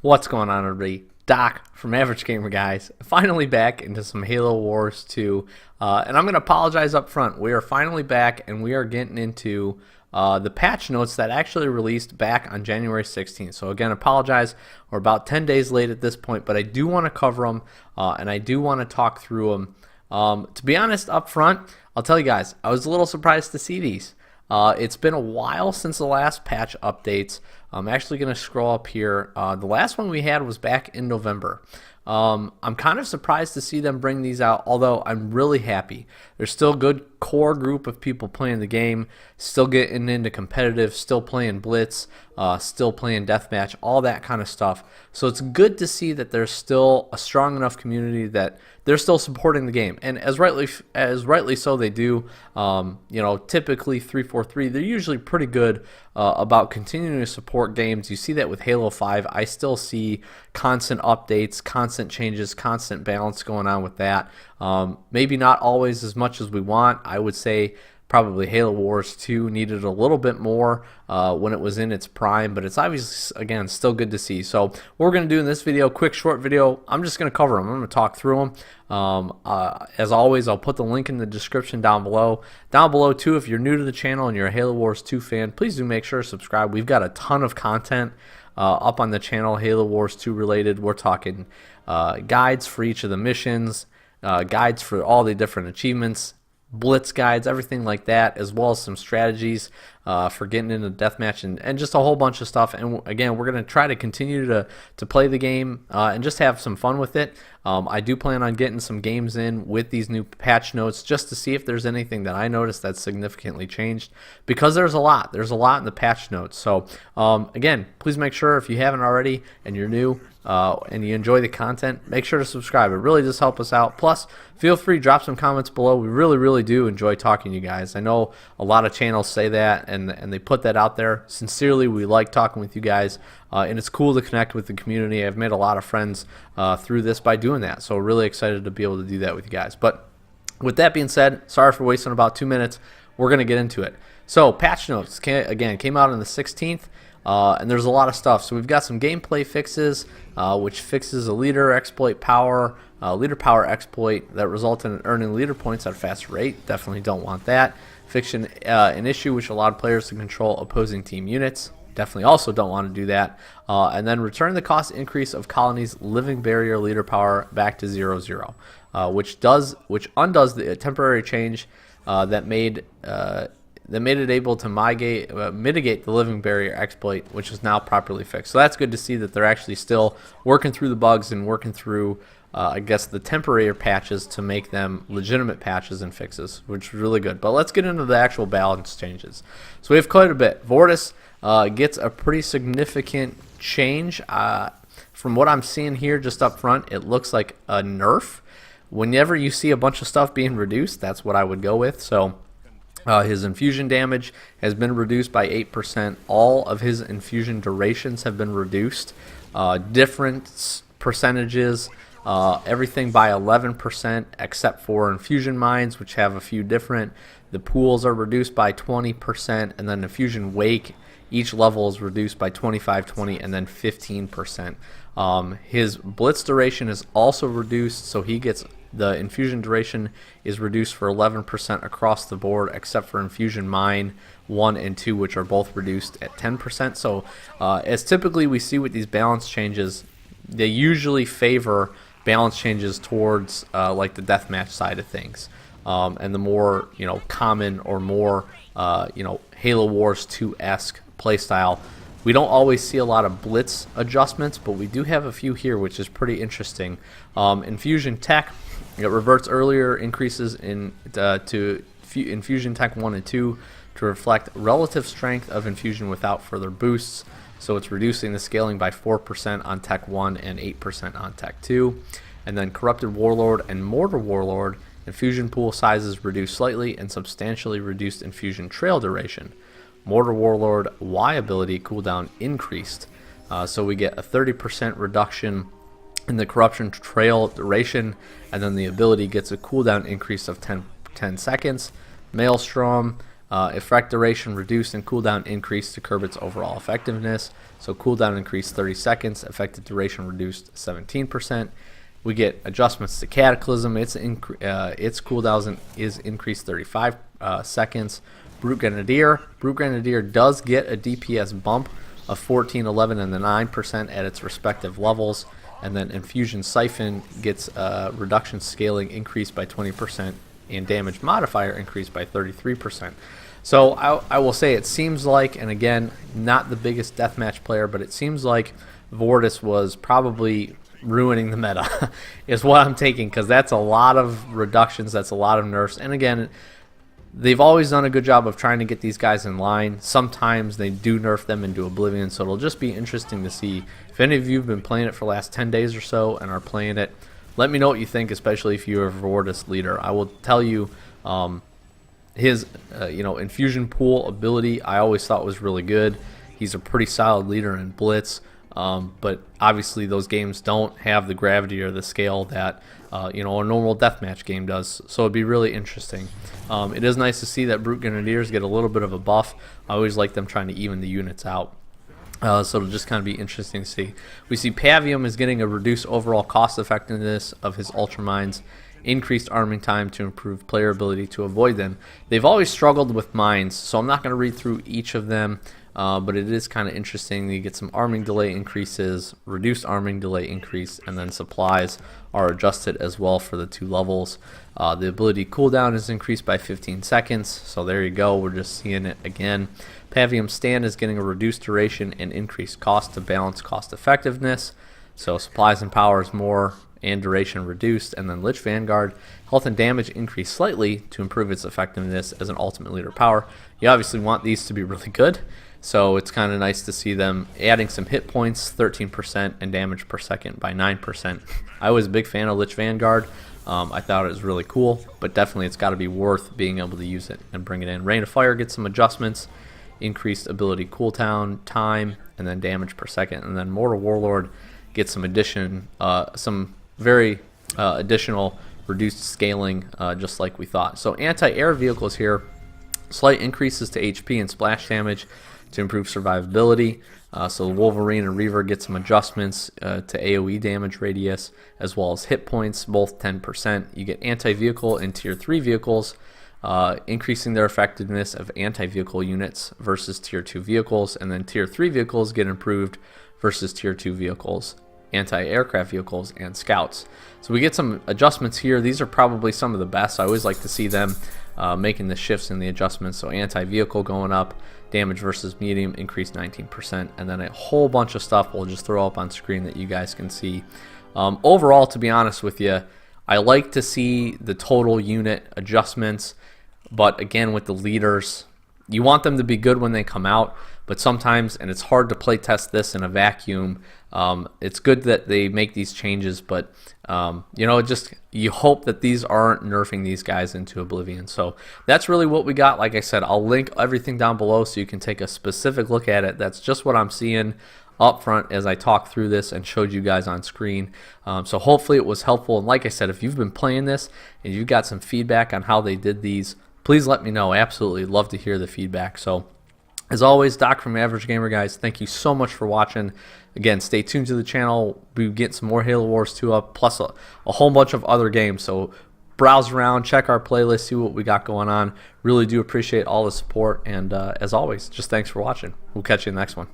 What's going on, everybody? Doc from Average Gamer Guys, finally back into some Halo Wars 2, and I'm going to apologize up front. We are finally back, and we are getting into the patch notes that actually released back on January 16th. So again, apologize. We're about 10 days late at this point, but I do want to cover them, and I do want to talk through them. To be honest, up front, I'll tell you guys, I was a little surprised to see these. It's been a while since the last patch updates. I'm actually going to scroll up here. The last one we had was back in November. I'm kind of surprised to see them bring these out, although I'm really happy. There's still a good core group of people playing the game, still getting into competitive, still playing Blitz, still playing Deathmatch, all that kind of stuff. So it's good to see that there's still a strong enough community that they're still supporting the game, and as rightly so they do. Typically 343, they're usually pretty good about continuing to support games. You see that with Halo 5. I still see constant updates, constant changes, constant balance going on with that. Maybe not always as much as we want. I would say probably Halo Wars 2 needed a little bit more when it was in its prime, but it's obviously, again, still good to see. So what we're going to do in this video, quick short video, I'm just going to cover them. I'm going to talk through them. As always, I'll put the link in the description down below. Down below, too, if you're new to the channel and you're a Halo Wars 2 fan, please do make sure to subscribe. We've got a ton of content up on the channel, Halo Wars 2 related. We're talking guides for each of the missions, guides for all the different achievements, Blitz guides, everything like that, as well as some strategies for getting into deathmatch and just a whole bunch of stuff. And again, we're going to try to continue to play the game and just have some fun with it. I do plan on getting some games in with these new patch notes just to see if there's anything that I noticed that's significantly changed, because there's a lot. There's a lot in the patch notes. So again, please make sure, if you haven't already and you're new and you enjoy the content, make sure to subscribe. It really does help us out. Plus, feel free to drop some comments below. We really do enjoy talking to you guys. I know a lot of channels say that and they put that out there. Sincerely, we like talking with you guys, and it's cool to connect with the community. I've made a lot of friends through this by doing that, so really excited to be able to do that with you guys. But with that being said, sorry for wasting about 2 minutes. We're going to get into it. So patch notes, came out on the 16th. And there's a lot of stuff. So we've got some gameplay fixes, which fixes a leader power exploit that resulted in earning leader points at a faster rate. Definitely don't want that. Fixing an issue which allowed players to control opposing team units. Definitely also don't want to do that. And then return the cost increase of colonies' living barrier leader power back to 0-0, which undoes the temporary change that made it able to mitigate the living barrier exploit, which is now properly fixed. So that's good to see that they're actually still working through the bugs and working through, I guess, the temporary patches to make them legitimate patches and fixes, which is really good. But let's get into the actual balance changes. So we have quite a bit. Vortis gets a pretty significant change. From what I'm seeing here just up front, it looks like a nerf. Whenever you see a bunch of stuff being reduced, that's what I would go with. So his infusion damage has been reduced by 8%. All of his infusion durations have been reduced. Different percentages, everything by 11% except for infusion mines, which have a few different. The pools are reduced by 20%, and then infusion wake, each level is reduced by 25, 20, and then 15%. His blitz duration is also reduced, so he gets the infusion duration is reduced for 11% across the board, except for infusion mine 1 and 2, which are both reduced at 10%. So as typically we see with these balance changes, they usually favor balance changes towards like the deathmatch side of things, and the more common or more Halo Wars 2-esque playstyle. We don't always see a lot of blitz adjustments, but we do have a few here, which is pretty interesting. Infusion tech, it reverts earlier increases to infusion tech 1 and 2 to reflect relative strength of infusion without further boosts. So it's reducing the scaling by 4% on tech 1 and 8% on tech 2. And then corrupted warlord and mortar warlord, infusion pool sizes reduced slightly and substantially reduced infusion trail duration. Mortar Warlord Y ability cooldown increased, so we get a 30% reduction in the corruption trail duration, and then the ability gets a cooldown increase of 10 seconds. Maelstrom Effect duration reduced and cooldown increased to curb its overall effectiveness. So cooldown increased 30 seconds, effective duration reduced 17%. We get adjustments to Cataclysm. Its cooldown is increased 35 seconds. Brute Grenadier does get a DPS bump of 14, 11, and the 9% at its respective levels. And then Infusion Siphon gets reduction scaling increased by 20% and damage modifier increased by 33%. So I will say it seems like, and again, not the biggest deathmatch player, but it seems like Vortis was probably ruining the meta is what I'm taking, because that's a lot of reductions, that's a lot of nerfs. And again, they've always done a good job of trying to get these guys in line. Sometimes they do nerf them into oblivion, so it'll just be interesting to see. If any of you have been playing it for the last 10 days or so and are playing it, let me know what you think, especially if you're a Vortis leader. I will tell you, his infusion pool ability I always thought was really good. He's a pretty solid leader in Blitz, but obviously those games don't have the gravity or the scale that a normal deathmatch game does. So it'd be really interesting. It is nice to see that Brute Grenadiers get a little bit of a buff. I always like them trying to even the units out. So it'll just kind of be interesting to see. We see Pavium is getting a reduced overall cost effectiveness of his Ultramines, increased arming time to improve player ability to avoid them. They've always struggled with mines, so I'm not going to read through each of them, but it is kind of interesting. You get some arming delay increases, reduced arming delay increase, and then supplies are adjusted as well for the 2 levels. The ability cooldown is increased by 15 seconds, so there you go. We're just seeing it again. Pavium Stand is getting a reduced duration and increased cost to balance cost effectiveness. So supplies and power is more and duration reduced. And then Lich Vanguard, health and damage increased slightly to improve its effectiveness as an ultimate leader power. You obviously want these to be really good, so it's kind of nice to see them adding some hit points, 13%, and damage per second by 9%. I was a big fan of Lich Vanguard. I thought it was really cool, but definitely it's got to be worth being able to use it and bring it in. Rain of Fire gets some adjustments, increased ability cooldown time, and then damage per second. And then Mortal Warlord gets some very additional reduced scaling, just like we thought. So anti-air vehicles here, slight increases to HP and splash damage to improve survivability. So Wolverine and Reaver get some adjustments to AoE damage radius as well as hit points, both 10%. You get anti-vehicle in tier 3 vehicles, increasing their effectiveness of anti-vehicle units versus tier 2 vehicles, and then tier 3 vehicles get improved versus tier 2 vehicles, anti-aircraft vehicles, and scouts. So we get some adjustments here. These are probably some of the best. I always like to see them making the shifts in the adjustments. So anti-vehicle going up, damage versus medium increased 19%, and then a whole bunch of stuff we'll just throw up on screen that you guys can see. Overall, to be honest with you, I like to see the total unit adjustments, but again, with the leaders, you want them to be good when they come out, but sometimes, and it's hard to play test this in a vacuum, it's good that they make these changes, but you hope that these aren't nerfing these guys into oblivion. So that's really what we got. Like I said, I'll link everything down below so you can take a specific look at it. That's just what I'm seeing up front as I talk through this and showed you guys on screen. So hopefully it was helpful. And like I said, if you've been playing this and you've got some feedback on how they did these, please let me know. Absolutely love to hear the feedback. So as always, Doc from Average Gamer, guys, thank you so much for watching. Again, stay tuned to the channel. We get some more Halo Wars 2 up, plus a whole bunch of other games. So browse around, check our playlist, see what we got going on. Really do appreciate all the support. And as always, just thanks for watching. We'll catch you in the next one.